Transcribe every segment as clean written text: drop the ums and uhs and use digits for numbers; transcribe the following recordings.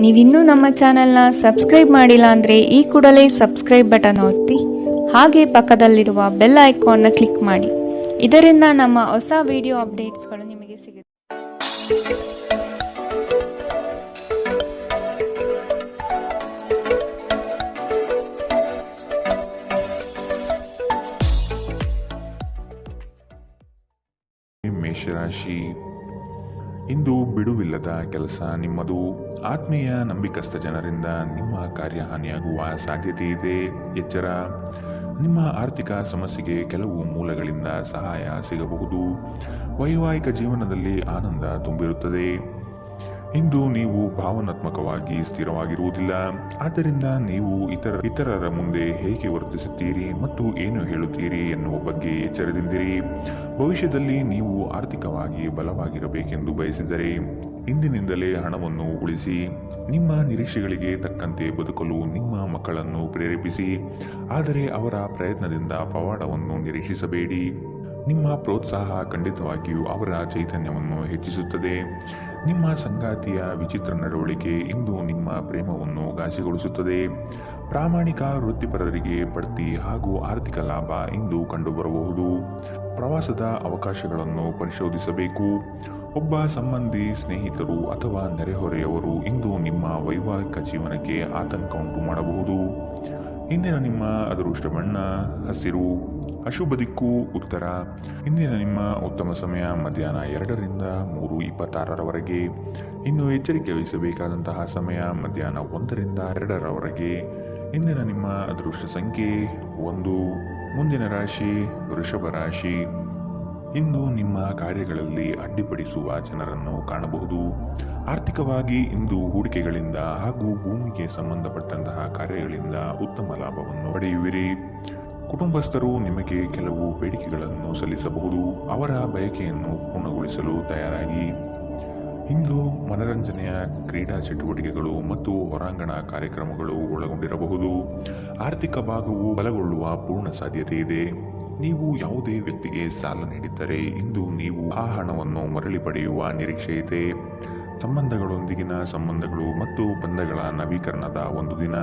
ನೀವಿನ್ನೂ ನಮ್ಮ ಚಾನೆಲ್ನ ಸಬ್ಸ್ಕ್ರೈಬ್ ಮಾಡಿಲ್ಲ ಅಂದರೆ ಈ ಕೂಡಲೇ ಸಬ್ಸ್ಕ್ರೈಬ್ ಬಟನ್ ಒತ್ತಿ ಹಾಗೆ ಪಕ್ಕದಲ್ಲಿರುವ ಬೆಲ್ ಐಕಾನ್ನ ಕ್ಲಿಕ್ ಮಾಡಿ. ಇದರಿಂದ ನಮ್ಮ ಹೊಸ ವಿಡಿಯೋ ಅಪ್ಡೇಟ್ಸ್ಗಳು ನಿಮಗೆ ಸಿಗುತ್ತೆ. ಮೇಷರಾಶಿ, ಇಂದು ಬಿಡುವಿಲ್ಲದ ಕೆಲಸ ನಿಮ್ಮದು. ಆತ್ಮೀಯ ನಂಬಿಕಸ್ಥ ಜನರಿಂದ ನಿಮ್ಮ ಕಾರ್ಯಹಾನಿಯಾಗುವ ಸಾಧ್ಯತೆ ಇದೆ. ಎಚ್ಚರ. ನಿಮ್ಮ ಆರ್ಥಿಕ ಸಮಸ್ಯೆಗೆ ಕೆಲವು ಮೂಲಗಳಿಂದ ಸಹಾಯ ಸಿಗಬಹುದು. ವೈವಾಹಿಕ ಜೀವನದಲ್ಲಿ ಆನಂದ ತುಂಬಿರುತ್ತದೆ. ಇಂದು ನೀವು ಭಾವನಾತ್ಮಕವಾಗಿ ಸ್ಥಿರವಾಗಿರುವುದಿಲ್ಲ. ಆದ್ದರಿಂದ ನೀವು ಇತರರ ಮುಂದೆ ಹೇಗೆ ವರ್ತಿಸುತ್ತೀರಿ ಮತ್ತು ಏನು ಹೇಳುತ್ತೀರಿ ಎನ್ನುವ ಬಗ್ಗೆ ಎಚ್ಚರದಿಂದಿರಿ. ಭವಿಷ್ಯದಲ್ಲಿ ನೀವು ಆರ್ಥಿಕವಾಗಿ ಬಲವಾಗಿರಬೇಕೆಂದು ಬಯಸಿದರೆ ಇಂದಿನಿಂದಲೇ ಹಣವನ್ನು ಉಳಿಸಿ. ನಿಮ್ಮ ನಿರೀಕ್ಷೆಗಳಿಗೆ ತಕ್ಕಂತೆ ಬದುಕಲು ನಿಮ್ಮ ಮಕ್ಕಳನ್ನು ಪ್ರೇರೇಪಿಸಿ, ಆದರೆ ಅವರ ಪ್ರಯತ್ನದಿಂದ ಪವಾಡವನ್ನು ನಿರೀಕ್ಷಿಸಬೇಡಿ. ನಿಮ್ಮ ಪ್ರೋತ್ಸಾಹ ಖಂಡಿತವಾಗಿಯೂ ಅವರ ಚೈತನ್ಯವನ್ನು ಹೆಚ್ಚಿಸುತ್ತದೆ. ನಿಮ್ಮ ಸಂಗಾತಿಯ ವಿಚಿತ್ರ ನಡವಳಿಕೆ ಇಂದು ನಿಮ್ಮ ಪ್ರೇಮವನ್ನು ಘಾಸಿಗೊಳಿಸುತ್ತದೆ. ಪ್ರಾಮಾಣಿಕ ವೃತ್ತಿಪರರಿಗೆ ಬಡ್ತಿ ಹಾಗೂ ಆರ್ಥಿಕ ಲಾಭ ಇಂದು ಕಂಡುಬರಬಹುದು. ಪ್ರವಾಸದ ಅವಕಾಶಗಳನ್ನು ಪರಿಶೋಧಿಸಬೇಕು. ಒಬ್ಬ ಸಂಬಂಧಿ, ಸ್ನೇಹಿತರು ಅಥವಾ ನೆರೆಹೊರೆಯವರು ಇಂದು ನಿಮ್ಮ ವೈವಾಹಿಕ ಜೀವನಕ್ಕೆ ಆತಂಕ ಉಂಟು ಮಾಡಬಹುದು. ಇಂದಿನ ನಿಮ್ಮ ಅದೃಷ್ಟ ಬಣ್ಣ ಹಸಿರು. ಅಶುಭ ದಿಕ್ಕು ಉತ್ತರ. ಇಂದಿನ ನಿಮ್ಮ ಉತ್ತಮ ಸಮಯ ಮಧ್ಯಾಹ್ನ 2 ರಿಂದ 3:26 ಇನ್ನು ಎಚ್ಚರಿಕೆ ವಹಿಸಬೇಕಾದಂತಹ ಸಮಯ ಮಧ್ಯಾಹ್ನ 1 ರಿಂದ 2 ಇಂದಿನ ನಿಮ್ಮ ಅದೃಷ್ಟ ಸಂಖ್ಯೆ 1. ಮುಂದಿನ ರಾಶಿ ವೃಷಭ ರಾಶಿ. ಇಂದು ನಿಮ್ಮ ಕಾರ್ಯಗಳಲ್ಲಿ ಅಡ್ಡಿಪಡಿಸುವ ಜನರನ್ನು ಕಾಣಬಹುದು. ಆರ್ಥಿಕವಾಗಿ ಇಂದು ಹೂಡಿಕೆಗಳಿಂದ ಹಾಗೂ ಭೂಮಿಗೆ ಸಂಬಂಧಪಟ್ಟಂತಹ ಕಾರ್ಯಗಳಿಂದ ಉತ್ತಮ ಲಾಭವನ್ನು ಪಡೆಯುವಿರಿ. ಕುಟುಂಬಸ್ಥರು ನಿಮಗೆ ಕೆಲವು ಬೇಡಿಕೆಗಳನ್ನು ಸಲ್ಲಿಸಬಹುದು. ಅವರ ಬಯಕೆಯನ್ನು ಪೂರ್ಣಗೊಳಿಸಲು ತಯಾರಾಗಿ. ಇಂದು ಮನರಂಜನೆಯ ಕ್ರೀಡಾ ಚಟುವಟಿಕೆಗಳು ಮತ್ತು ಹೊರಾಂಗಣ ಕಾರ್ಯಕ್ರಮಗಳು ಒಳಗೊಂಡಿರಬಹುದು. ಆರ್ಥಿಕ ಭಾಗವು ಬಲಗೊಳ್ಳುವ ಪೂರ್ಣ ಸಾಧ್ಯತೆ ಇದೆ. ನೀವು ಯಾವುದೇ ವ್ಯಕ್ತಿಗೆ ಸಾಲ ನೀಡಿದ್ದರೆ ಇಂದು ನೀವು ಆ ಹಣವನ್ನು ಮರಳಿ ಪಡೆಯುವ ನಿರೀಕ್ಷೆ ಇದೆ. ಸಂಬಂಧಗಳೊಂದಿಗಿನ ಸಂಬಂಧಗಳು ಮತ್ತು ಬಂಧಗಳ ನವೀಕರಣದ ಒಂದು ದಿನ.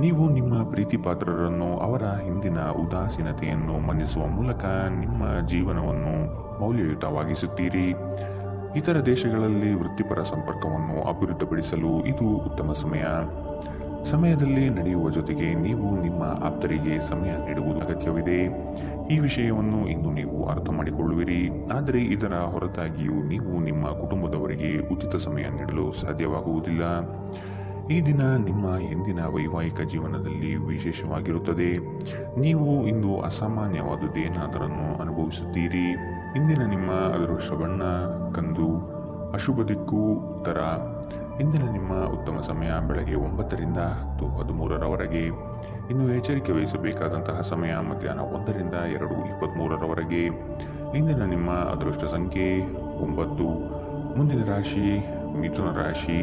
ನೀವು ನಿಮ್ಮ ಪ್ರೀತಿ ಪಾತ್ರರನ್ನು ಅವರ ಹಿಂದಿನ ಉದಾಸೀನತೆಯನ್ನು ಮನ್ನಿಸುವ ಮೂಲಕ ನಿಮ್ಮ ಜೀವನವನ್ನು ಮೌಲ್ಯಯುತವಾಗಿಸುತ್ತೀರಿ. ಇತರ ದೇಶಗಳಲ್ಲಿ ವೃತ್ತಿಪರ ಸಂಪರ್ಕವನ್ನು ಅಭಿವೃದ್ಧಿಪಡಿಸಲು ಇದು ಉತ್ತಮ ಸಮಯದಲ್ಲಿ ನಡೆಯುವ ಜೊತೆಗೆ ನೀವು ನಿಮ್ಮ ಆಪ್ತರಿಗೆ ಸಮಯ ನೀಡುವುದು ಅಗತ್ಯವಿದೆ. ಈ ವಿಷಯವನ್ನು ಇಂದು ನೀವು ಅರ್ಥ ಮಾಡಿಕೊಳ್ಳುವಿರಿ. ಆದರೆ ಇದರ ಹೊರತಾಗಿಯೂ ನೀವು ನಿಮ್ಮ ಕುಟುಂಬದವರಿಗೆ ಉಚಿತ ಸಮಯ ನೀಡಲು ಸಾಧ್ಯವಾಗುವುದಿಲ್ಲ. ಈ ದಿನ ನಿಮ್ಮ ಹಿಂದಿನ ವೈವಾಹಿಕ ಜೀವನದಲ್ಲಿ ವಿಶೇಷವಾಗಿರುತ್ತದೆ. ನೀವು ಇಂದು ಅಸಾಮಾನ್ಯವಾದುದೇನಾದರನ್ನು ಅನುಭವಿಸುತ್ತೀರಿ. ಇಂದಿನ ನಿಮ್ಮ ಅದೃಷ್ಟ ಬಣ್ಣ ಕಂದು. ಅಶುಭ ದಿಕ್ಕು ಉತ್ತರ. ಇಂದಿನ ನಿಮ್ಮ ಉತ್ತಮ ಸಮಯ ಬೆಳಗ್ಗೆ 9 ರಿಂದ 10:13 ಇನ್ನು ಎಚ್ಚರಿಕೆ ವಹಿಸಬೇಕಾದಂತಹ ಸಮಯ ಮಧ್ಯಾಹ್ನ 1 ರಿಂದ 2:23 ಇಂದಿನ ನಿಮ್ಮ ಅದೃಷ್ಟ ಸಂಖ್ಯೆ 9. ಮುಂದಿನ ರಾಶಿ ಮಿಥುನ ರಾಶಿ.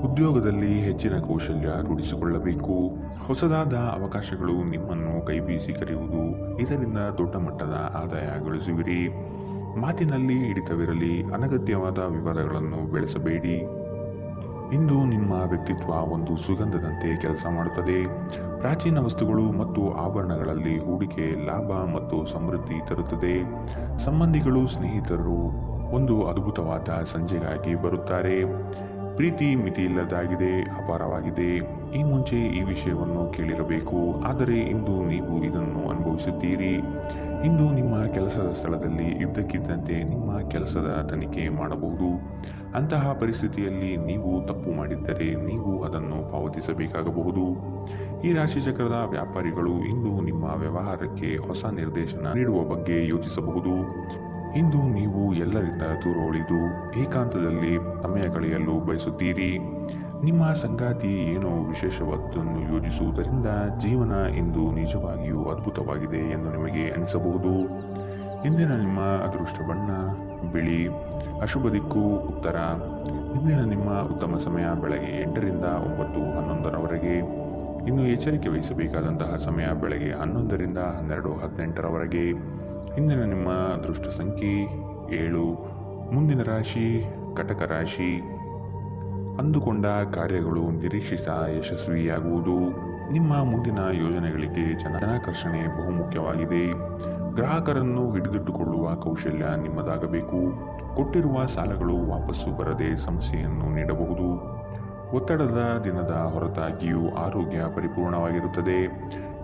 ಉದ್ಯೋಗದಲ್ಲಿ ಹೆಚ್ಚಿನ ಕೌಶಲ್ಯ ರೂಢಿಸಿಕೊಳ್ಳಬೇಕು. ಹೊಸದಾದ ಅವಕಾಶಗಳು ನಿಮ್ಮನ್ನು ಕೈಬೀಸಿ ಕರೆಯುವುದು. ಇದರಿಂದ ದೊಡ್ಡ ಮಟ್ಟದ ಆದಾಯ ಗಳಿಸುವಿರಿ. ಮಾತಿನಲ್ಲಿ ಹಿಡಿತವಿರಲಿ. ಅನಗತ್ಯವಾದ ವಿವಾದಗಳನ್ನು ಬೆಳೆಸಬೇಡಿ. ಇಂದು ನಿಮ್ಮ ವ್ಯಕ್ತಿತ್ವ ಒಂದು ಸುಗಂಧದಂತೆ ಕೆಲಸ ಮಾಡುತ್ತದೆ. ಪ್ರಾಚೀನ ವಸ್ತುಗಳು ಮತ್ತು ಆಭರಣಗಳಲ್ಲಿ ಹೂಡಿಕೆ ಲಾಭ ಮತ್ತು ಸಮೃದ್ಧಿ ತರುತ್ತದೆ. ಸಂಬಂಧಿಗಳು, ಸ್ನೇಹಿತರು ಒಂದು ಅದ್ಭುತವಾದ ಸಂಜೆಗಾಗಿ ಬರುತ್ತಾರೆ. ಪ್ರೀತಿ ಮಿತಿಯಿಲ್ಲದಾಗಿದೆ, ಅಪಾರವಾಗಿದೆ. ಈ ಮುಂಚೆ ಈ ವಿಷಯವನ್ನು ಕೇಳಿರಬೇಕು, ಆದರೆ ಇಂದು ನೀವು ಇದನ್ನು ಅನುಭವಿಸುತ್ತೀರಿ. ಇಂದು ನಿಮ್ಮ ಕೆಲಸದ ಸ್ಥಳದಲ್ಲಿ ಇದ್ದಕ್ಕಿದ್ದಂತೆ ನಿಮ್ಮ ಕೆಲಸದ ತನಿಖೆ ಮಾಡಬಹುದು. ಅಂತಹ ಪರಿಸ್ಥಿತಿಯಲ್ಲಿ ನೀವು ತಪ್ಪು ಮಾಡಿದ್ದರೆ ನೀವು ಅದನ್ನು ಪಾವತಿಸಬೇಕಾಗಬಹುದು. ಈ ರಾಶಿಚಕ್ರದ ವ್ಯಾಪಾರಿಗಳು ಇಂದು ನಿಮ್ಮ ವ್ಯವಹಾರಕ್ಕೆ ಹೊಸ ನಿರ್ದೇಶನ ನೀಡುವ ಬಗ್ಗೆ ಯೋಚಿಸಬಹುದು. ಇಂದು ನೀವು ಎಲ್ಲರಿಂದ ದೂರ ಉಳಿದು ಏಕಾಂತದಲ್ಲಿ ಸಮಯ ಕಳೆಯಲು ಬಯಸುತ್ತೀರಿ. ನಿಮ್ಮ ಸಂಗಾತಿ ಏನೋ ವಿಶೇಷವಾದನ್ನು ಯೋಜಿಸುವುದರಿಂದ ಜೀವನ ಇಂದು ನಿಜವಾಗಿಯೂ ಅದ್ಭುತವಾಗಿದೆ ಎಂದು ನಿಮಗೆ ಅನಿಸಬಹುದು. ಇಂದಿನ ನಿಮ್ಮ ಅದೃಷ್ಟ ಬಣ್ಣ ಬಿಳಿ. ಅಶುಭ ದಿಕ್ಕು ಉತ್ತರ. ಇಂದಿನ ನಿಮ್ಮ ಉತ್ತಮ ಸಮಯ ಬೆಳಗ್ಗೆ 8 ರಿಂದ 9:11 ಇನ್ನು ಎಚ್ಚರಿಕೆ ವಹಿಸಬೇಕಾದಂತಹ ಸಮಯ ಬೆಳಗ್ಗೆ 11 ರಿಂದ 12:18 ಇಂದಿನ ನಿಮ್ಮ ಅದೃಷ್ಟ ಸಂಖ್ಯೆ 7. ಮುಂದಿನ ರಾಶಿ ಕಟಕ ರಾಶಿ. ಅಂದುಕೊಂಡ ಕಾರ್ಯಗಳು ನಿರೀಕ್ಷಿತ ಯಶಸ್ವಿಯಾಗುವುದು. ನಿಮ್ಮ ಮುಂದಿನ ಯೋಜನೆಗಳಿಗೆ ಜನಾಕರ್ಷಣೆ ಬಹುಮುಖ್ಯವಾಗಿದೆ. ಗ್ರಾಹಕರನ್ನು ಹಿಡಿದಿಟ್ಟುಕೊಳ್ಳುವ ಕೌಶಲ್ಯ ನಿಮ್ಮದಾಗಬೇಕು. ಕೊಟ್ಟಿರುವ ಸಾಲಗಳು ವಾಪಸ್ಸು ಬರದೆ ಸಮಸ್ಯೆಯನ್ನು ನೀಡಬಹುದು. ಒತ್ತಡದ ದಿನದ ಹೊರತಾಗಿಯೂ ಆರೋಗ್ಯ ಪರಿಪೂರ್ಣವಾಗಿರುತ್ತದೆ.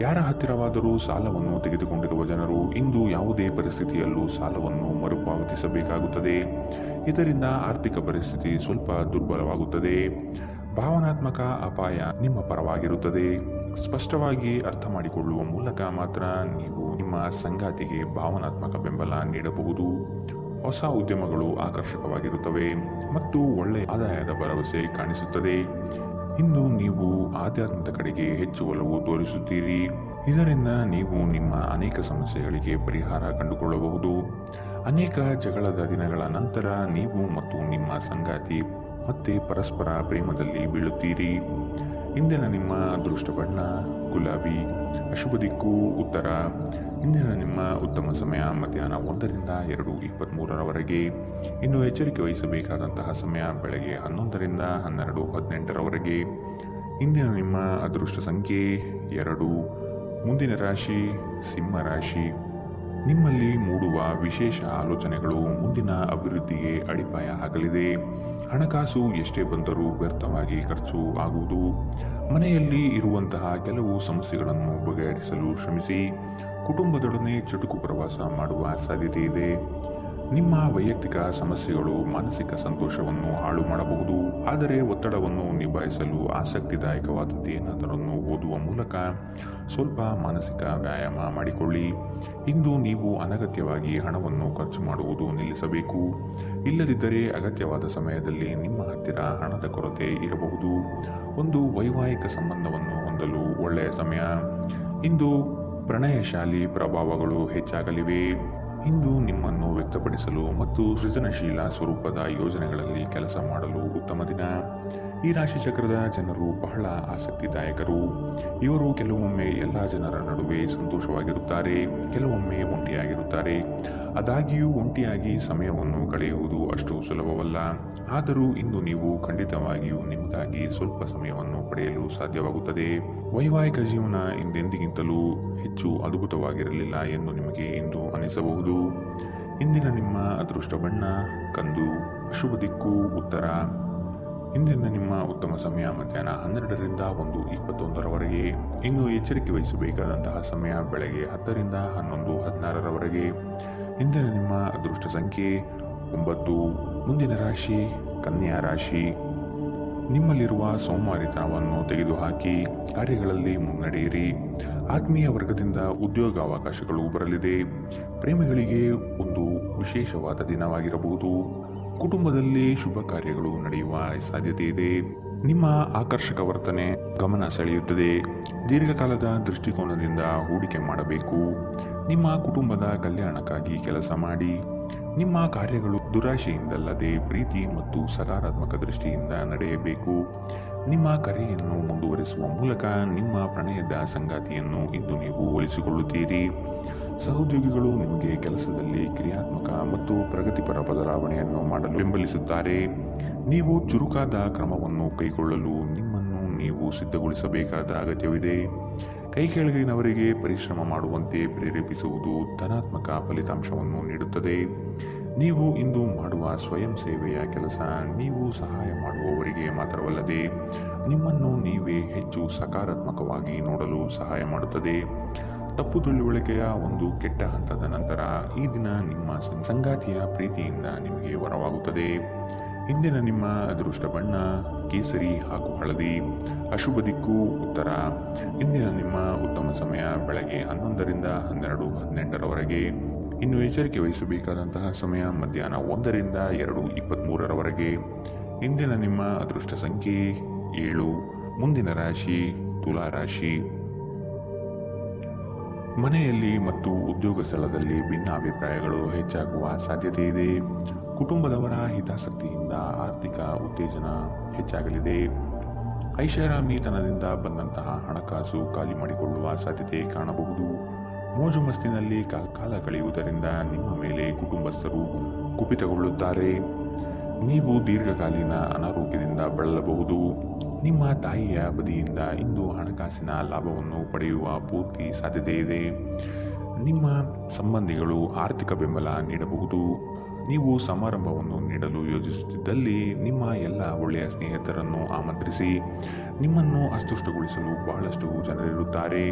ಯಾರ ಹತ್ತಿರವಾದರೂ ಸಾಲವನ್ನು ತೆಗೆದುಕೊಂಡಿರುವ ಜನರು ಇಂದು ಯಾವುದೇ ಪರಿಸ್ಥಿತಿಯಲ್ಲೂ ಸಾಲವನ್ನು ಮರುಪಾವತಿಸಬೇಕಾಗುತ್ತದೆ. ಇದರಿಂದ ಆರ್ಥಿಕ ಪರಿಸ್ಥಿತಿ ಸ್ವಲ್ಪ ದುರ್ಬಲವಾಗುತ್ತದೆ. ಭಾವನಾತ್ಮಕ ಅಪಾಯ ನಿಮ್ಮ ಪರವಾಗಿರುತ್ತದೆ. ಸ್ಪಷ್ಟವಾಗಿ ಅರ್ಥ ಮಾಡಿಕೊಳ್ಳುವ ಮೂಲಕ ಮಾತ್ರ ನೀವು ನಿಮ್ಮ ಸಂಗಾತಿಗೆ ಭಾವನಾತ್ಮಕ ಬೆಂಬಲ ನೀಡಬಹುದು. ಹೊಸ ಉದ್ಯಮಗಳು ಆಕರ್ಷಕವಾಗಿರುತ್ತವೆ ಮತ್ತು ಒಳ್ಳೆಯ ಆದಾಯದ ಭರವಸೆ ಕಾಣಿಸುತ್ತದೆ. ಇಂದು ನೀವು ಆಧ್ಯಾತ್ಮದ ಕಡೆಗೆ ಹೆಚ್ಚು ಒಲವು ತೋರಿಸುತ್ತೀರಿ. ಇದರಿಂದ ನೀವು ನಿಮ್ಮ ಅನೇಕ ಸಮಸ್ಯೆಗಳಿಗೆ ಪರಿಹಾರ ಕಂಡುಕೊಳ್ಳಬಹುದು. ಅನೇಕ ಜಗಳದ ದಿನಗಳ ನಂತರ ನೀವು ಮತ್ತು ನಿಮ್ಮ ಸಂಗಾತಿ ಮತ್ತೆ ಪರಸ್ಪರ ಪ್ರೇಮದಲ್ಲಿ ಬೀಳುತ್ತೀರಿ. ಇಂದಿನ ನಿಮ್ಮ ಅದೃಷ್ಟ ಬಣ್ಣ ಗುಲಾಬಿ. ಅಶುಭ ದಿಕ್ಕು ಉತ್ತರ. ಇಂದಿನ ನಿಮ್ಮ ಉತ್ತಮ ಸಮಯ ಮಧ್ಯಾಹ್ನ 1ರಿಂದ 2:23 ಇನ್ನು ಎಚ್ಚರಿಕೆ ವಹಿಸಬೇಕಾದಂತಹ ಸಮಯ ಬೆಳಗ್ಗೆ 11ರಿಂದ 12:18 ಇಂದಿನ ನಿಮ್ಮ ಅದೃಷ್ಟ ಸಂಖ್ಯೆ 2. ಮುಂದಿನ ರಾಶಿ ಸಿಂಹ ರಾಶಿ. ನಿಮ್ಮಲ್ಲಿ ಮೂಡುವ ವಿಶೇಷ ಆಲೋಚನೆಗಳು ಮುಂದಿನ ಅಭಿವೃದ್ಧಿಗೆ ಅಡಿಪಾಯ ಹಾಕಲಿದೆ. ಹಣಕಾಸು ಎಷ್ಟೇ ಬಂದರೂ ವ್ಯರ್ಥವಾಗಿ ಖರ್ಚು ಆಗುವುದು. ಮನೆಯಲ್ಲಿ ಇರುವಂತಹ ಕೆಲವು ಸಮಸ್ಯೆಗಳನ್ನು ಬಗೆಹರಿಸಲು ಶ್ರಮಿಸಿ. ಕುಟುಂಬದೊಡನೆ ಚುಟುಕು ಪ್ರವಾಸ ಮಾಡುವ ಸಾಧ್ಯತೆ ಇದೆ. ನಿಮ್ಮ ವೈಯಕ್ತಿಕ ಸಮಸ್ಯೆಗಳು ಮಾನಸಿಕ ಸಂತೋಷವನ್ನು ಹಾಳು ಮಾಡಬಹುದು. ಆದರೆ ಒತ್ತಡವನ್ನು ನಿಭಾಯಿಸಲು ಆಸಕ್ತಿದಾಯಕವಾದದ್ದೇನಾದರನ್ನು ಓದುವ ಮೂಲಕ ಸ್ವಲ್ಪ ಮಾನಸಿಕ ವ್ಯಾಯಾಮ ಮಾಡಿಕೊಳ್ಳಿ. ಇಂದು ನೀವು ಅನಗತ್ಯವಾಗಿ ಹಣವನ್ನು ಖರ್ಚು ಮಾಡುವುದು ನಿಲ್ಲಿಸಬೇಕು. ಇಲ್ಲದಿದ್ದರೆ ಅಗತ್ಯವಾದ ಸಮಯದಲ್ಲಿ ನಿಮ್ಮ ಹತ್ತಿರ ಹಣದ ಕೊರತೆ ಇರಬಹುದು. ಒಂದು ವೈವಾಹಿಕ ಸಂಬಂಧವನ್ನು ಹೊಂದಲು ಒಳ್ಳೆಯ ಸಮಯ. ಇಂದು ಪ್ರಣಯಶಾಲಿ ಪ್ರಭಾವಗಳು ಹೆಚ್ಚಾಗಲಿವೆ. ಇಂದು ನಿಮ್ಮನ್ನು ವ್ಯಕ್ತಪಡಿಸಲು ಮತ್ತು ಸೃಜನಶೀಲ ಸ್ವರೂಪದ ಯೋಜನೆಗಳಲ್ಲಿ ಕೆಲಸ ಮಾಡಲು ಉತ್ತಮ ದಿನ. ಈ ರಾಶಿ ಚಕ್ರದ ಜನರು ಬಹಳ ಆಸಕ್ತಿದಾಯಕರು. ಇವರು ಕೆಲವೊಮ್ಮೆ ಎಲ್ಲ ಜನರ ನಡುವೆ ಸಂತೋಷವಾಗಿರುತ್ತಾರೆ, ಕೆಲವೊಮ್ಮೆ ಒಂಟಿಯಾಗಿರುತ್ತಾರೆ. ಆದಾಗ್ಯೂ ಒಂಟಿಯಾಗಿ ಸಮಯವನ್ನು ಕಳೆಯುವುದು ಅಷ್ಟು ಸುಲಭವಲ್ಲ. ಆದರೂ ಇಂದು ನೀವು ಖಂಡಿತವಾಗಿಯೂ ನಿಮಗಾಗಿ ಸ್ವಲ್ಪ ಸಮಯವನ್ನು ಪಡೆಯಲು ಸಾಧ್ಯವಾಗುತ್ತದೆ. ವೈವಾಹಿಕ ಜೀವನ ಹಿಂದೆಂದಿಗಿಂತಲೂ ಹೆಚ್ಚು ಅದ್ಭುತವಾಗಿರಲಿಲ್ಲ ಎಂದು ನಿಮಗೆ ಇಂದು ಅನಿಸಬಹುದು. ಇಂದಿನ ನಿಮ್ಮ ಅದೃಷ್ಟ ಬಣ್ಣ ಕಂದು. ಅಶುಭ ದಿಕ್ಕು ಉತ್ತರ. ಇಂದಿನ ನಿಮ್ಮ ಉತ್ತಮ ಸಮಯ ಮಧ್ಯಾಹ್ನ 12ರಿಂದ 1:21 ಇನ್ನು ಎಚ್ಚರಿಕೆ ವಹಿಸಬೇಕಾದಂತಹ ಸಮಯ ಬೆಳಗ್ಗೆ 10ರಿಂದ 11:16 ಇಂದಿನ ನಿಮ್ಮ ಅದೃಷ್ಟ ಸಂಖ್ಯೆ 9. ಮುಂದಿನ ರಾಶಿ ಕನ್ಯಾ ರಾಶಿ. ನಿಮ್ಮಲ್ಲಿರುವ ಸೋಮಾರಿತನವನ್ನು ತೆಗೆದುಹಾಕಿ ಕಾರ್ಯಗಳಲ್ಲಿ ಮುನ್ನಡೆಯಿರಿ. ಆತ್ಮೀಯ ವರ್ಗದಿಂದ ಉದ್ಯೋಗಾವಕಾಶಗಳು ಬರಲಿದೆ. ಪ್ರೇಮಿಗಳಿಗೆ ಒಂದು ವಿಶೇಷವಾದ ದಿನವಾಗಿರಬಹುದು. ಕುಟುಂಬದಲ್ಲಿ ಶುಭ ಕಾರ್ಯಗಳು ನಡೆಯುವ ಸಾಧ್ಯತೆ ಇದೆ. ನಿಮ್ಮ ಆಕರ್ಷಕ ವರ್ತನೆ ಗಮನ ಸೆಳೆಯುತ್ತದೆ. ದೀರ್ಘಕಾಲದ ದೃಷ್ಟಿಕೋನದಿಂದ ಹೂಡಿಕೆ ಮಾಡಬೇಕು. ನಿಮ್ಮ ಕುಟುಂಬದ ಕಲ್ಯಾಣಕ್ಕಾಗಿ ಕೆಲಸ ಮಾಡಿ. ನಿಮ್ಮ ಕಾರ್ಯಗಳು ದುರಾಶೆಯಿಂದಲ್ಲದೆ ಪ್ರೀತಿ ಮತ್ತು ಸಕಾರಾತ್ಮಕ ದೃಷ್ಟಿಯಿಂದ ನಡೆಯಬೇಕು. ನಿಮ್ಮ ಕರೆಯನ್ನು ಮುಂದುವರಿಸುವ ಮೂಲಕ ನಿಮ್ಮ ಪ್ರಣಯದ ಸಂಗಾತಿಯನ್ನು ಇಂದು ನೀವು ಒಲಿಸಿಕೊಳ್ಳುತ್ತೀರಿ. ಸಹೋದ್ಯೋಗಿಗಳು ನಿಮಗೆ ಕೆಲಸದಲ್ಲಿ ಕ್ರಿಯಾತ್ಮಕ ಮತ್ತು ಪ್ರಗತಿಪರ ಬದಲಾವಣೆಯನ್ನು ಮಾಡಲು ಬೆಂಬಲಿಸುತ್ತಾರೆ. ನೀವು ಚುರುಕಾದ ಕ್ರಮವನ್ನು ಕೈಗೊಳ್ಳಲು ನಿಮ್ಮನ್ನು ನೀವು ಸಿದ್ಧಗೊಳಿಸಬೇಕಾದ ಅಗತ್ಯವಿದೆ. ಕೈಕೆಳಗಿನವರಿಗೆ ಪರಿಶ್ರಮ ಮಾಡುವಂತೆ ಪ್ರೇರೇಪಿಸುವುದು ಧನಾತ್ಮಕ ಫಲಿತಾಂಶವನ್ನು ನೀಡುತ್ತದೆ. ನೀವು ಇಂದು ಮಾಡುವ ಸ್ವಯಂ ಸೇವೆಯ ಕೆಲಸ ನೀವು ಸಹಾಯ ಮಾಡುವವರಿಗೆ ಮಾತ್ರವಲ್ಲದೆ ನಿಮ್ಮನ್ನು ನೀವೇ ಹೆಚ್ಚು ಸಕಾರಾತ್ಮಕವಾಗಿ ನೋಡಲು ಸಹಾಯ ಮಾಡುತ್ತದೆ. ತಪ್ಪು ತಿಳುವಳಿಕೆಯ ಒಂದು ಕೆಟ್ಟ ಹಂತದ ನಂತರ ಈ ದಿನ ನಿಮ್ಮ ಸಂಗಾತಿಯ ಪ್ರೀತಿಯಿಂದ ನಿಮಗೆ ವರವಾಗುತ್ತದೆ. ಇಂದಿನ ನಿಮ್ಮ ಅದೃಷ್ಟ ಬಣ್ಣ ಕೇಸರಿ ಹಾಗೂ ಹಳದಿ. ಅಶುಭ ದಿಕ್ಕು ಉತ್ತರ. ಇಂದಿನ ನಿಮ್ಮ ಉತ್ತಮ ಸಮಯ ಬೆಳಗ್ಗೆ 11ರಿಂದ 12:18 ಇನ್ನು ಎಚ್ಚರಿಕೆ ವಹಿಸಬೇಕಾದಂತಹ ಸಮಯ ಮಧ್ಯಾಹ್ನ 1ರಿಂದ 2:23 ಇಂದಿನ ನಿಮ್ಮ ಅದೃಷ್ಟ ಸಂಖ್ಯೆ 7. ಮುಂದಿನ ರಾಶಿ ತುಲಾ ರಾಶಿ. ಮನೆಯಲ್ಲಿ ಮತ್ತು ಉದ್ಯೋಗ ಸ್ಥಳದಲ್ಲಿ ಭಿನ್ನಾಭಿಪ್ರಾಯಗಳು ಹೆಚ್ಚಾಗುವ ಸಾಧ್ಯತೆ ಇದೆ. ಕುಟುಂಬದವರ ಹಿತಾಸಕ್ತಿಯಿಂದ ಆರ್ಥಿಕ ಉತ್ತೇಜನ ಹೆಚ್ಚಾಗಲಿದೆ. ಐಷಾರಾಮಿತನದಿಂದ ಬಂದಂತಹ ಹಣಕಾಸು ಖಾಲಿ ಮಾಡಿಕೊಳ್ಳುವ ಸಾಧ್ಯತೆ ಕಾಣಬಹುದು. ಮೋಜು ಮಸ್ತಿನಲ್ಲಿ ಕಾಲ ಕಳೆಯುವುದರಿಂದ ನಿಮ್ಮ ಮೇಲೆ ಕುಟುಂಬಸ್ಥರು ಕುಪಿತಗೊಳ್ಳುತ್ತಾರೆ. ನೀವು ದೀರ್ಘಕಾಲೀನ ಅನಾರೋಗ್ಯದಿಂದ ಬಳಲಬಹುದು. ನೀಡಬಹುದು. ನಿಮ್ಮ ತಾಯಿಯ ಬದಿಯಿಂದ ಇಂದು ಹಣಕಾಸಿನ ಲಾಭವನ್ನು ಪಡೆಯುವ ಪೂರ್ತಿ ಸಾಧ್ಯತೆ ಇದೆ. ನಿಮ್ಮ ಸಂಬಂಧಿಗಳು ಆರ್ಥಿಕ ಬೆಂಬಲ ನೀಡಬಹುದು. ನೀವು ಸಮಾರಂಭವನ್ನು ನೀಡಲು ಯೋಜಿಸುತ್ತಿದ್ದಲ್ಲಿ ನಿಮ್ಮ ಎಲ್ಲ ಒಳ್ಳೆಯ ಸ್ನೇಹಿತರನ್ನು ಆಮಂತ್ರಿಸಿ. ನಿಮ್ಮನ್ನು ಅಸ್ತುಷ್ಟಗೊಳಿಸಲು ಬಹಳಷ್ಟು ಜನರಿರುತ್ತಾರೆ.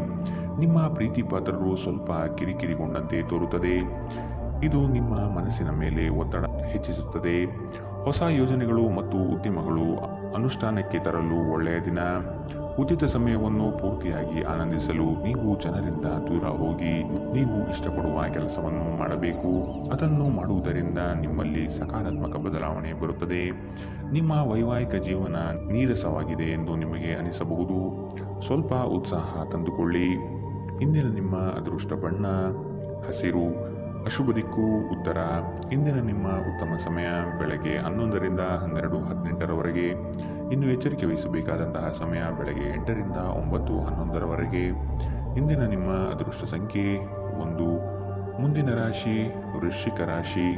ನಿಮ್ಮ ಪ್ರೀತಿ ಪಾತ್ರರು ಸ್ವಲ್ಪ ಕಿರಿಕಿರಿಗೊಂಡಂತೆ ತೋರುತ್ತದೆ. ಇದು ನಿಮ್ಮ ಮನಸ್ಸಿನ ಮೇಲೆ ಒತ್ತಡ ಹೆಚ್ಚಿಸುತ್ತದೆ. ಹೊಸ ಯೋಜನೆಗಳು ಮತ್ತು ಉದ್ಯಮಗಳು ಅನುಷ್ಠಾನಕ್ಕೆ ತರಲು ಒಳ್ಳೆಯ ದಿನ. ಉಚಿತ ಸಮಯವನ್ನು ಪೂರ್ತಿಯಾಗಿ ಆನಂದಿಸಲು ನೀವು ಜನರಿಂದ ದೂರ ಹೋಗಿ ನೀವು ಇಷ್ಟಪಡುವ ಕೆಲಸವನ್ನು ಮಾಡಬೇಕು. ಅದನ್ನು ಮಾಡುವುದರಿಂದ ನಿಮ್ಮಲ್ಲಿ ಸಕಾರಾತ್ಮಕ ಬದಲಾವಣೆ ಬರುತ್ತದೆ. ನಿಮ್ಮ ವೈವಾಹಿಕ ಜೀವನ ನೀರಸವಾಗಿದೆ ಎಂದು ನಿಮಗೆ ಅನಿಸಬಹುದು. ಸ್ವಲ್ಪ ಉತ್ಸಾಹ ತಂದುಕೊಳ್ಳಿ. ಇಂದಿನ ನಿಮ್ಮ ಅದೃಷ್ಟ ಬಣ್ಣ ಹಸಿರು. ಅಶುಭ ದಿಕ್ಕು ಉತ್ತರ. ಇಂದಿನ ನಿಮ್ಮ ಉತ್ತಮ ಸಮಯ ಬೆಳಗ್ಗೆ 11ರಿಂದ 12:18ರವರೆಗೆ. ಇನ್ನು ಎಚ್ಚರಿಕೆ ವಹಿಸಬೇಕಾದಂತಹ ಸಮಯ ಬೆಳಗ್ಗೆ 8ರಿಂದ 9:11ರವರೆಗೆ. ಇಂದಿನ ನಿಮ್ಮ ಅದೃಷ್ಟ ಸಂಖ್ಯೆ 1. ಮುಂದಿನ ರಾಶಿ ವೃಶ್ಚಿಕ ರಾಶಿ.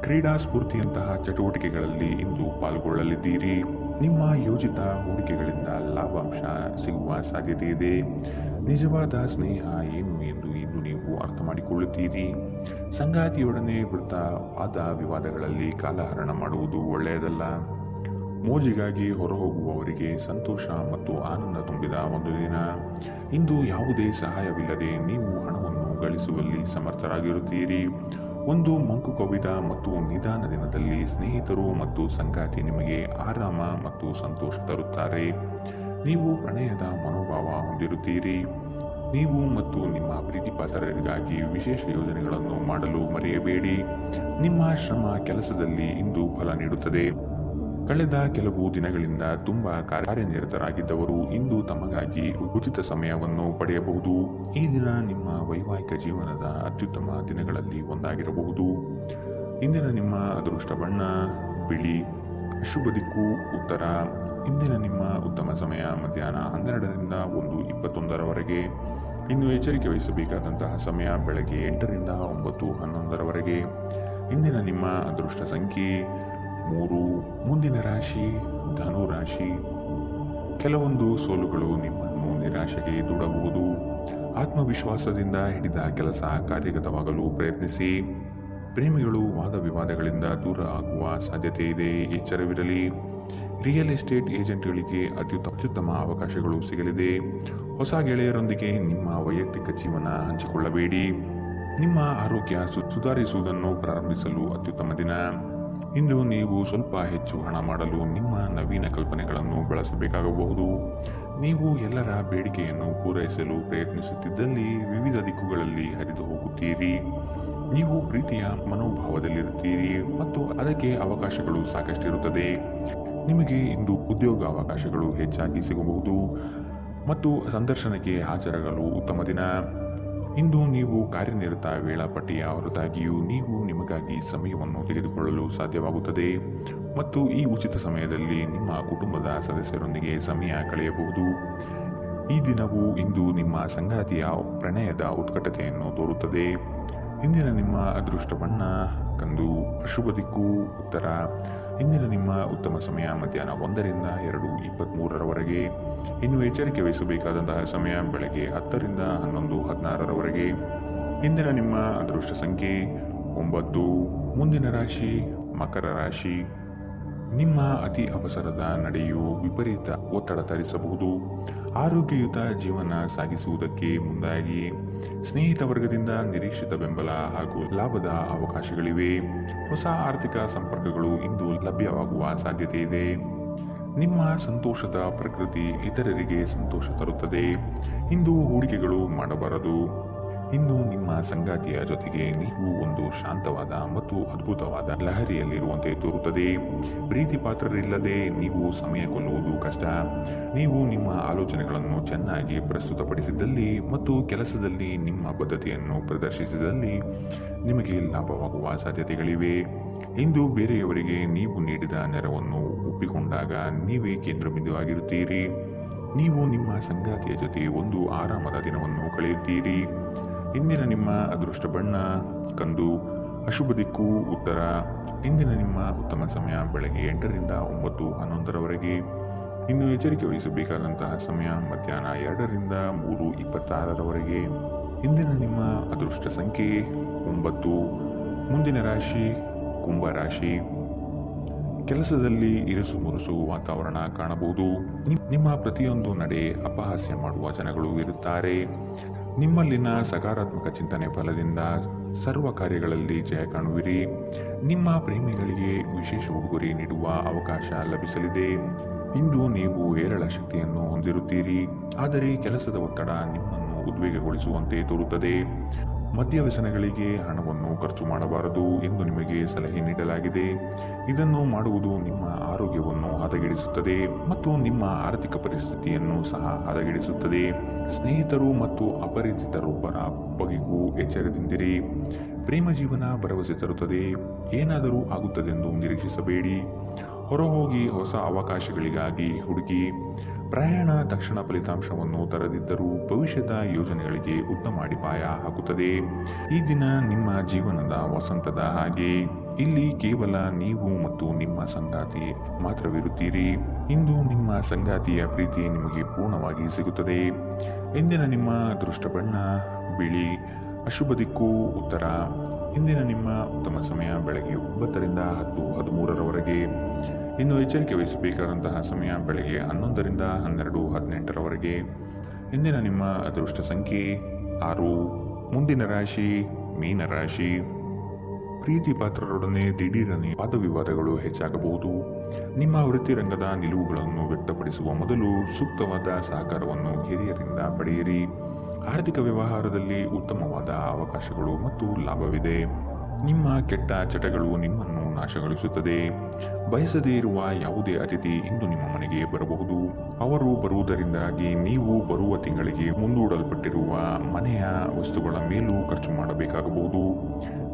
ಕ್ರೀಡಾ ಸ್ಫೂರ್ತಿಯಂತಹ ಚಟುವಟಿಕೆಗಳಲ್ಲಿ ಇಂದು ಪಾಲ್ಗೊಳ್ಳಲಿದ್ದೀರಿ. ನಿಮ್ಮ ಯೋಜಿತ ಹೂಡಿಕೆಗಳಿಂದ ಲಾಭಾಂಶ ಸಿಗುವ ಸಾಧ್ಯತೆ ಇದೆ. ನಿಜವಾದ ಸ್ನೇಹ ಏನು ಎಂದು ಇಂದು ನೀವು ಅರ್ಥ ಮಾಡಿಕೊಳ್ಳುತ್ತೀರಿ. ಸಂಗಾತಿಯೊಡನೆ ವಾದ ವಿವಾದಗಳಲ್ಲಿ ಕಾಲಹರಣ ಮಾಡುವುದು ಒಳ್ಳೆಯದಲ್ಲ. ಮೋಜಿಗಾಗಿ ಹೊರಹೋಗುವವರಿಗೆ ಸಂತೋಷ ಮತ್ತು ಆನಂದ ತುಂಬಿದ ಒಂದು ದಿನ. ಇಂದು ಯಾವುದೇ ಸಹಾಯವಿಲ್ಲದೆ ನೀವು ಹಣವನ್ನು ಗಳಿಸುವಲ್ಲಿ ಸಮರ್ಥರಾಗಿರುತ್ತೀರಿ. ಒಂದು ಮಂಕು ಕವಿದ ಮತ್ತು ನಿಧಾನ ದಿನದಲ್ಲಿ ಸ್ನೇಹಿತರು ಮತ್ತು ಸಂಗಾತಿ ನಿಮಗೆ ಆರಾಮ ಮತ್ತು ಸಂತೋಷ ತರುತ್ತಾರೆ. ನೀವು ಪ್ರಣಯದ ಮನೋಭಾವ ಹೊಂದಿರುತ್ತೀರಿ. ನೀವು ಮತ್ತು ನಿಮ್ಮ ಪ್ರೀತಿಪಾತ್ರರಿಗಾಗಿ ವಿಶೇಷ ಯೋಜನೆಗಳನ್ನು ಮಾಡಲು ಮರೆಯಬೇಡಿ. ನಿಮ್ಮ ಶ್ರಮ ಕೆಲಸದಲ್ಲಿ ಇಂದು ಫಲ ನೀಡುತ್ತದೆ. ಕಳೆದ ಕೆಲವು ದಿನಗಳಿಂದ ತುಂಬಾ ಕಾರ್ಯನಿರತರಾಗಿದ್ದವರು ಇಂದು ತಮಗಾಗಿ ಉಚಿತ ಸಮಯವನ್ನು ಪಡೆಯಬಹುದು. ಈ ದಿನ ನಿಮ್ಮ ವೈವಾಹಿಕ ಜೀವನದ ಅತ್ಯುತ್ತಮ ದಿನಗಳಲ್ಲಿ ಒಂದಾಗಿರಬಹುದು. ಇಂದಿನ ನಿಮ್ಮ ಅದೃಷ್ಟ ಬಣ್ಣ ಬಿಳಿ. ಅಶುಭ ದಿಕ್ಕು ಉತ್ತರ. ಇಂದಿನ ನಿಮ್ಮ ಉತ್ತಮ ಸಮಯ ಮಧ್ಯಾಹ್ನ 12ರಿಂದ 1:21ರವರೆಗೆ. ಇನ್ನು ಎಚ್ಚರಿಕೆ ವಹಿಸಬೇಕಾದಂತಹ ಸಮಯ ಬೆಳಗ್ಗೆ 8ರಿಂದ 9:11ರವರೆಗೆ. ಇಂದಿನ ನಿಮ್ಮ ಅದೃಷ್ಟ ಸಂಖ್ಯೆ 3. ಮುಂದಿನ ರಾಶಿ ಧನು ರಾಶಿ. ಕೆಲವೊಂದು ಸೋಲುಗಳು ನಿಮ್ಮನ್ನು ನಿರಾಶೆಗೆ ದೂಡಬಹುದು. ಆತ್ಮವಿಶ್ವಾಸದಿಂದ ಹಿಡಿದ ಕೆಲಸ ಕಾರ್ಯಗತವಾಗಲು ಪ್ರಯತ್ನಿಸಿ. ಪ್ರೇಮಿಗಳು ವಾದ ವಿವಾದಗಳಿಂದ ದೂರ ಆಗುವ ಸಾಧ್ಯತೆ ಇದೆ. ಎಚ್ಚರವಿರಲಿ. ರಿಯಲ್ ಎಸ್ಟೇಟ್ ಏಜೆಂಟ್ಗಳಿಗೆ ಅತ್ಯುತ್ತಮ ಅವಕಾಶಗಳು ಸಿಗಲಿದೆ. ಹೊಸ ಗೆಳೆಯರೊಂದಿಗೆ ನಿಮ್ಮ ವೈಯಕ್ತಿಕ ಜೀವನ ಹಂಚಿಕೊಳ್ಳಬೇಡಿ. ನಿಮ್ಮ ಆರೋಗ್ಯ ಸುಧಾರಿಸುವುದನ್ನು ಪ್ರಾರಂಭಿಸಲು ಅತ್ಯುತ್ತಮ ದಿನ. ಇಂದು ನೀವು ಸ್ವಲ್ಪ ಹೆಚ್ಚು ಹಣ ಮಾಡಲು ನಿಮ್ಮ ನವೀನ ಕಲ್ಪನೆಗಳನ್ನು ಬಳಸಬೇಕಾಗಬಹುದು. ನೀವು ಎಲ್ಲರ ಬೇಡಿಕೆಯನ್ನು ಪೂರೈಸಲು ಪ್ರಯತ್ನಿಸುತ್ತಿದ್ದಲ್ಲಿ ವಿವಿಧ ದಿಕ್ಕುಗಳಲ್ಲಿ ಹರಿದು ಹೋಗುತ್ತೀರಿ. ನೀವು ಪ್ರೀತಿಯ ಮನೋಭಾವದಲ್ಲಿರುತ್ತೀರಿ ಮತ್ತು ಅದಕ್ಕೆ ಅವಕಾಶಗಳು ಸಾಕಷ್ಟಿರುತ್ತದೆ. ನಿಮಗೆ ಇಂದು ಉದ್ಯೋಗ ಅವಕಾಶಗಳು ಹೆಚ್ಚಾಗಿ ಸಿಗಬಹುದು ಮತ್ತು ಸಂದರ್ಶನಕ್ಕೆ ಹಾಜರಾಗಲು ಉತ್ತಮ ದಿನ. ಇಂದು ನೀವು ಕಾರ್ಯನಿರತ ವೇಳಾಪಟ್ಟಿಯ ಹೊರತಾಗಿಯೂ ನೀವು ನಿಮಗಾಗಿ ಸಮಯವನ್ನು ತೆಗೆದುಕೊಳ್ಳಲು ಸಾಧ್ಯವಾಗುತ್ತದೆ ಮತ್ತು ಈ ಉಚಿತ ಸಮಯದಲ್ಲಿ ನಿಮ್ಮ ಕುಟುಂಬದ ಸದಸ್ಯರೊಂದಿಗೆ ಸಮಯ ಕಳೆಯಬಹುದು. ಈ ದಿನವು ಇಂದು ನಿಮ್ಮ ಸಂಗಾತಿಯ ಪ್ರಣಯದ ಉತ್ಕಟತೆಯನ್ನು ತೋರುತ್ತದೆ. ಇಂದಿನ ನಿಮ್ಮ ಅದೃಷ್ಟ ಬಣ್ಣ ಕಂದು. ಅಶುಭ ದಿಕ್ಕು ಉತ್ತರ. ಇಂದಿನ ನಿಮ್ಮ ಉತ್ತಮ ಸಮಯ ಮಧ್ಯಾಹ್ನ 1ರಿಂದ 2:23ರವರೆಗೆ. ಇನ್ನು ಎಚ್ಚರಿಕೆ ವಹಿಸಬೇಕಾದಂತಹ ಸಮಯ ಬೆಳಗ್ಗೆ 10ರಿಂದ 11:16ರವರೆಗೆ. ಇಂದಿನ ನಿಮ್ಮ ಅದೃಷ್ಟ ಸಂಖ್ಯೆ 9. ಮುಂದಿನ ರಾಶಿ ಮಕರ ರಾಶಿ. ನಿಮ್ಮ ಅತಿ ಅವಸರದ ನಡೆಯು ವಿಪರೀತ ಒತ್ತಡ ತರಿಸಬಹುದು. ಆರೋಗ್ಯಯುತ ಜೀವನ ಸಾಗಿಸುವುದಕ್ಕೆ ಮುಂದಾಗಿ. ಸ್ನೇಹಿತ ವರ್ಗದಿಂದ ನಿರೀಕ್ಷಿತ ಬೆಂಬಲ ಹಾಗೂ ಲಾಭದ ಅವಕಾಶಗಳಿವೆ. ಹೊಸ ಆರ್ಥಿಕ ಸಂಪರ್ಕಗಳು ಇಂದು ಲಭ್ಯವಾಗುವ ಸಾಧ್ಯತೆ ಇದೆ. ನಿಮ್ಮ ಸಂತೋಷದ ಪ್ರಕೃತಿ ಇತರರಿಗೆ ಸಂತೋಷ ತರುತ್ತದೆ. ಇಂದು ಹೂಡಿಕೆಗಳು ಮಾಡಬಾರದು. ಇನ್ನು ನಿಮ್ಮ ಸಂಗಾತಿಯ ಜೊತೆಗೆ ನೀವು ಒಂದು ಶಾಂತವಾದ ಮತ್ತು ಅದ್ಭುತವಾದ ಲಹರಿಯಲ್ಲಿರುವಂತೆ ತೋರುತ್ತದೆ. ಪ್ರೀತಿ ಪಾತ್ರರಿಲ್ಲದೆ ನೀವು ಸಮಯ ಕೊಲ್ಲುವುದು ಕಷ್ಟ. ನೀವು ನಿಮ್ಮ ಆಲೋಚನೆಗಳನ್ನು ಚೆನ್ನಾಗಿ ಪ್ರಸ್ತುತಪಡಿಸಿದಲ್ಲಿ ಮತ್ತು ಕೆಲಸದಲ್ಲಿ ನಿಮ್ಮ ಬದ್ಧತೆಯನ್ನು ಪ್ರದರ್ಶಿಸಿದಲ್ಲಿ ನಿಮಗೆ ಲಾಭವಾಗುವ ಸಾಧ್ಯತೆಗಳಿವೆ. ಇಂದು ಬೇರೆಯವರಿಗೆ ನೀವು ನೀಡಿದ ನೆರವನ್ನು ಒಪ್ಪಿಕೊಂಡಾಗ ನೀವೇ ಕೇಂದ್ರಬಿಂದುವಾಗಿರುತ್ತೀರಿ. ನೀವು ನಿಮ್ಮ ಸಂಗಾತಿಯ ಜೊತೆ ಒಂದು ಆರಾಮದ ದಿನವನ್ನು ಕಳೆಯುತ್ತೀರಿ. ಇಂದಿನ ನಿಮ್ಮ ಅದೃಷ್ಟ ಬಣ್ಣ ಕಂದು. ಅಶುಭ ದಿಕ್ಕು ಉತ್ತರ. ಇಂದಿನ ನಿಮ್ಮ ಉತ್ತಮ ಸಮಯ ಬೆಳಗ್ಗೆ 8ರಿಂದ 9:11ರವರೆಗೆ. ಇನ್ನು ಎಚ್ಚರಿಕೆ ವಹಿಸಬೇಕಾದಂತಹ ಸಮಯ ಮಧ್ಯಾಹ್ನ 2ರಿಂದ 3:26ರವರೆಗೆ. ಇಂದಿನ ನಿಮ್ಮ ಅದೃಷ್ಟ ಸಂಖ್ಯೆ 9. ಮುಂದಿನ ರಾಶಿ ಕುಂಭರಾಶಿ. ಕೆಲಸದಲ್ಲಿ ಇರುಸು ಮುರುಸು ವಾತಾವರಣ ಕಾಣಬಹುದು. ನಿಮ್ಮ ಪ್ರತಿಯೊಂದು ನಡೆ ಅಪಹಾಸ್ಯ ಮಾಡುವ ಜನಗಳು ಇರುತ್ತಾರೆ. ನಿಮ್ಮಲ್ಲಿನ ಸಕಾರಾತ್ಮಕ ಚಿಂತನೆ ಫಲದಿಂದ ಸರ್ವ ಕಾರ್ಯಗಳಲ್ಲಿ ಜಯ ಕಾಣುವಿರಿ. ನಿಮ್ಮ ಪ್ರೇಮಿಗಳಿಗೆ ವಿಶೇಷ ಉಡುಗೊರೆ ನೀಡುವ ಅವಕಾಶ ಲಭಿಸಲಿದೆ. ಇಂದು ನೀವು ಹೇರಳ ಶಕ್ತಿಯನ್ನು ಹೊಂದಿರುತ್ತೀರಿ, ಆದರೆ ಕೆಲಸದ ಒತ್ತಡ ನಿಮ್ಮನ್ನು ಉದ್ವೇಗಗೊಳಿಸುವಂತೆ ತೋರುತ್ತದೆ. ಮದ್ಯ ವ್ಯಸನಗಳಿಗೆ ಹಣವನ್ನು ಖರ್ಚು ಮಾಡಬಾರದು ಎಂದು ನಿಮಗೆ ಸಲಹೆ ನೀಡಲಾಗಿದೆ. ಇದನ್ನು ಮಾಡುವುದು ನಿಮ್ಮ ಆರೋಗ್ಯವನ್ನು ಹದಗೆಡಿಸುತ್ತದೆ ಮತ್ತು ನಿಮ್ಮ ಆರ್ಥಿಕ ಪರಿಸ್ಥಿತಿಯನ್ನು ಸಹ ಹದಗೆಡಿಸುತ್ತದೆ. ಸ್ನೇಹಿತರು ಮತ್ತು ಅಪರಿಚಿತರೊಬ್ಬರ ಬಗೆಗೂ ಎಚ್ಚರದಿಂದಿರಿ. ಪ್ರೇಮ ಜೀವನ ಭರವಸೆ ತರುತ್ತದೆ. ಏನಾದರೂ ಆಗುತ್ತದೆಂದು ನಿರೀಕ್ಷಿಸಬೇಡಿ. ಹೊರಹೋಗಿ ಹೊಸ ಅವಕಾಶಗಳಿಗಾಗಿ ಹುಡುಕಿ. ಪ್ರಯಾಣ ತಕ್ಷಣ ಫಲಿತಾಂಶವನ್ನು ತರದಿದ್ದರೂ ಭವಿಷ್ಯದ ಯೋಜನೆಗಳಿಗೆ ಉತ್ತಮ ಅಡಿಪಾಯ ಹಾಕುತ್ತದೆ. ಈ ದಿನ ನಿಮ್ಮ ಜೀವನದ ವಸಂತದ ಹಾಗೆ. ಇಲ್ಲಿ ಕೇವಲ ನೀವು ಮತ್ತು ನಿಮ್ಮ ಸಂಗಾತಿ ಮಾತ್ರವಿರುತ್ತೀರಿ. ಇಂದು ನಿಮ್ಮ ಸಂಗಾತಿಯ ಪ್ರೀತಿ ನಿಮಗೆ ಪೂರ್ಣವಾಗಿ ಸಿಗುತ್ತದೆ. ಇಂದಿನ ನಿಮ್ಮ ಅದೃಷ್ಟ ಬಣ್ಣ ಬಿಳಿ. ಅಶುಭ ದಿಕ್ಕು ಉತ್ತರ. ಇಂದಿನ ನಿಮ್ಮ ಉತ್ತಮ ಸಮಯ ಬೆಳಗ್ಗೆ 9ರಿಂದ 10:13ರವರೆಗೆ. ಇನ್ನು ಎಚ್ಚರಿಕೆ ವಹಿಸಬೇಕಾದಂತಹ ಸಮಯ ಬೆಳಗ್ಗೆ 11ರಿಂದ 12:18ರವರೆಗೆ. ಇಂದಿನ ನಿಮ್ಮ ಅದೃಷ್ಟ ಸಂಖ್ಯೆ 6. ಮುಂದಿನ ರಾಶಿ ಮೀನರಾಶಿ. ಪ್ರೀತಿ ಪಾತ್ರರೊಡನೆ ದಿಢೀರನೆ ವಾದವಿವಾದಗಳು ಹೆಚ್ಚಾಗಬಹುದು. ನಿಮ್ಮ ವೃತ್ತಿರಂಗದ ನಿಲುವುಗಳನ್ನು ವ್ಯಕ್ತಪಡಿಸುವ ಮೊದಲು ಸೂಕ್ತವಾದ ಸಹಕಾರವನ್ನು ಹಿರಿಯರಿಂದ ಪಡೆಯಿರಿ. ಆರ್ಥಿಕ ವ್ಯವಹಾರದಲ್ಲಿ ಉತ್ತಮವಾದ ಅವಕಾಶಗಳು ಮತ್ತು ಲಾಭವಿದೆ. ನಿಮ್ಮ ಕೆಟ್ಟ ಚಟಗಳು ನಿಮ್ಮನ್ನು ನಾಶಗೊಳಿಸುತ್ತದೆ. ಬಯಸದೇ ಇರುವ ಯಾವುದೇ ಅತಿಥಿ ಇಂದು ನಿಮ್ಮ ಮನೆಗೆ ಬರಬಹುದು. ಅವರು ಬರುವುದರಿಂದಾಗಿ ನೀವು ಬರುವ ತಿಂಗಳಿಗೆ ಮುಂದೂಡಲ್ಪಟ್ಟಿರುವ ಮನೆಯ ವಸ್ತುಗಳ ಮೇಲೂ ಖರ್ಚು ಮಾಡಬೇಕಾಗಬಹುದು.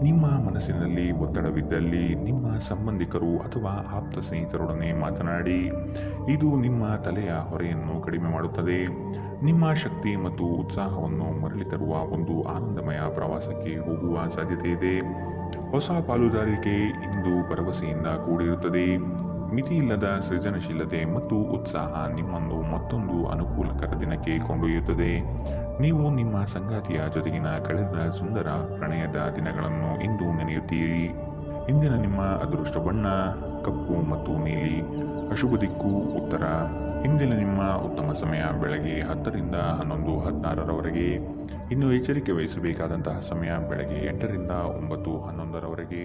ನಿಮ್ಮ ಮನಸ್ಸಿನಲ್ಲಿ ಒತ್ತಡವಿದ್ದಲ್ಲಿ ನಿಮ್ಮ ಸಂಬಂಧಿಕರು ಅಥವಾ ಆಪ್ತ ಸ್ನೇಹಿತರೊಡನೆ ಮಾತನಾಡಿ. ಇದು ನಿಮ್ಮ ತಲೆಯ ಹೊರೆಯನ್ನು ಕಡಿಮೆ ಮಾಡುತ್ತದೆ. ನಿಮ್ಮ ಶಕ್ತಿ ಮತ್ತು ಉತ್ಸಾಹವನ್ನು ಮರಳಿ ತರುವ ಒಂದು ಆನಂದಮಯ ಪ್ರವಾಸಕ್ಕೆ ಹೋಗುವ ಸಾಧ್ಯತೆ ಇದೆ. ಹೊಸ ಪಾಲುದಾರಿಕೆ ಇಂದು ಭರವಸೆಯಿಂದ ಕೂಡಿರುತ್ತದೆ. ಮಿತಿಯಿಲ್ಲದ ಸೃಜನಶೀಲತೆ ಮತ್ತು ಉತ್ಸಾಹ ನಿಮ್ಮನ್ನು ಮತ್ತೊಂದು ಅನುಕೂಲಕರ ದಿನಕ್ಕೆ ಕೊಂಡೊಯ್ಯುತ್ತದೆ. ನೀವು ನಿಮ್ಮ ಸಂಗಾತಿಯ ಜೊತೆಗಿನ ಕಳೆದ ಸುಂದರ ಪ್ರಣಯದ ದಿನಗಳನ್ನು ಇಂದು ನೆನೆಯುತ್ತೀರಿ. ಇಂದಿನ ನಿಮ್ಮ ಅದೃಷ್ಟ ಬಣ್ಣ ಕಪ್ಪು ಮತ್ತು ನೀಲಿ. ಅಶುಭ ದಿಕ್ಕು ಉತ್ತರ. ಇಂದಿನ ನಿಮ್ಮ ಉತ್ತಮ ಸಮಯ ಬೆಳಗ್ಗೆ 10ರಿಂದ 11:16ರವರೆಗೆ. ಇನ್ನು ಎಚ್ಚರಿಕೆ ವಹಿಸಬೇಕಾದಂತಹ ಸಮಯ ಬೆಳಗ್ಗೆ 8ರಿಂದ 9:11ರವರೆಗೆ.